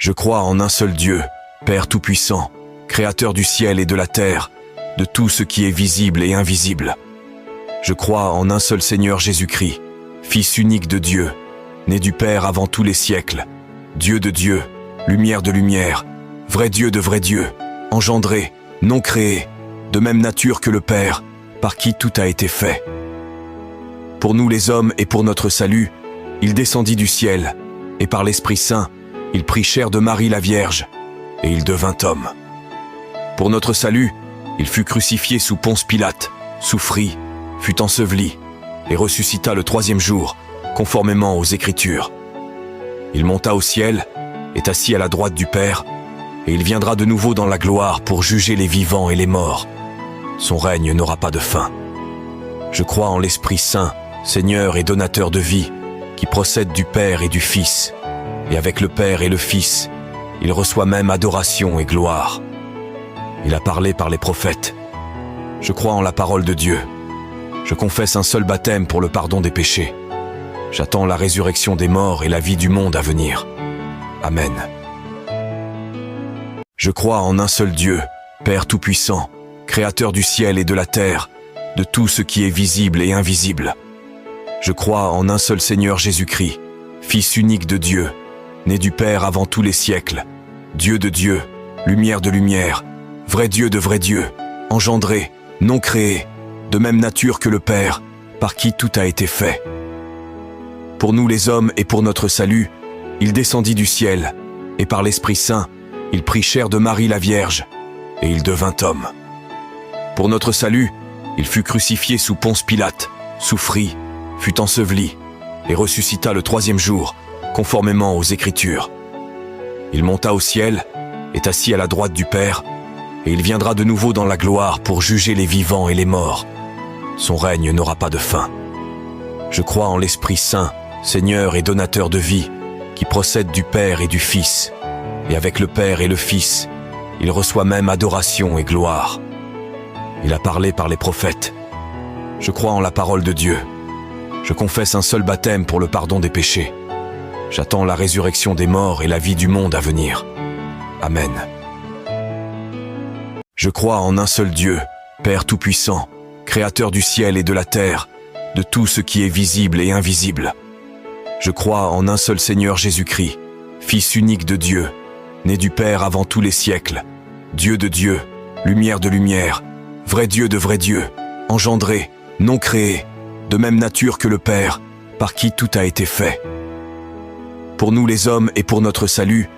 Je crois en un seul Dieu, Père Tout-Puissant, Créateur du ciel et de la terre, de tout ce qui est visible et invisible. Je crois en un seul Seigneur Jésus-Christ, Fils unique de Dieu, né du Père avant tous les siècles, Dieu de Dieu, lumière de lumière, vrai Dieu de vrai Dieu, engendré, non créé, de même nature que le Père, par qui tout a été fait. Pour nous les hommes et pour notre salut, il descendit du ciel, et par l'Esprit Saint, il prit chair de Marie la Vierge, et il devint homme. Pour notre salut, il fut crucifié sous Ponce Pilate, souffrit, fut enseveli, et ressuscita le troisième jour, conformément aux Écritures. Il monta au ciel, est assis à la droite du Père, et il viendra de nouveau dans la gloire pour juger les vivants et les morts. Son règne n'aura pas de fin. Je crois en l'Esprit Saint, Seigneur et donateur de vie, qui procède du Père et du Fils, et avec le Père et le Fils, il reçoit même adoration et gloire. Il a parlé par les prophètes. Je crois en la parole de Dieu. Je confesse un seul baptême pour le pardon des péchés. J'attends la résurrection des morts et la vie du monde à venir. Amen. Je crois en un seul Dieu, Père Tout-Puissant, Créateur du ciel et de la terre, de tout ce qui est visible et invisible. Je crois en un seul Seigneur Jésus-Christ, Fils unique de Dieu, né du Père avant tous les siècles, Dieu de Dieu, lumière de lumière, vrai Dieu de vrai Dieu, engendré, non créé, de même nature que le Père, par qui tout a été fait. Pour nous les hommes et pour notre salut, il descendit du ciel, et par l'Esprit Saint, il prit chair de Marie la Vierge, et il devint homme. Pour notre salut, il fut crucifié sous Ponce Pilate, souffrit, fut enseveli, et ressuscita le troisième jour, conformément aux Écritures. Il monta au ciel, est assis à la droite du Père, et il viendra de nouveau dans la gloire pour juger les vivants et les morts. Son règne n'aura pas de fin. Je crois en l'Esprit Saint, Seigneur et donateur de vie, qui procède du Père et du Fils, et avec le Père et le Fils, il reçoit même adoration et gloire. Il a parlé par les prophètes. Je crois en la parole de Dieu. Je confesse un seul baptême pour le pardon des péchés. J'attends la résurrection des morts et la vie du monde à venir. Amen. Je crois en un seul Dieu, Père Tout-Puissant, Créateur du ciel et de la terre, de tout ce qui est visible et invisible. Je crois en un seul Seigneur Jésus-Christ, Fils unique de Dieu, né du Père avant tous les siècles, Dieu de Dieu, lumière de lumière, vrai Dieu de vrai Dieu, engendré, non créé, de même nature que le Père, par qui tout a été fait. Pour nous les hommes et pour notre salut,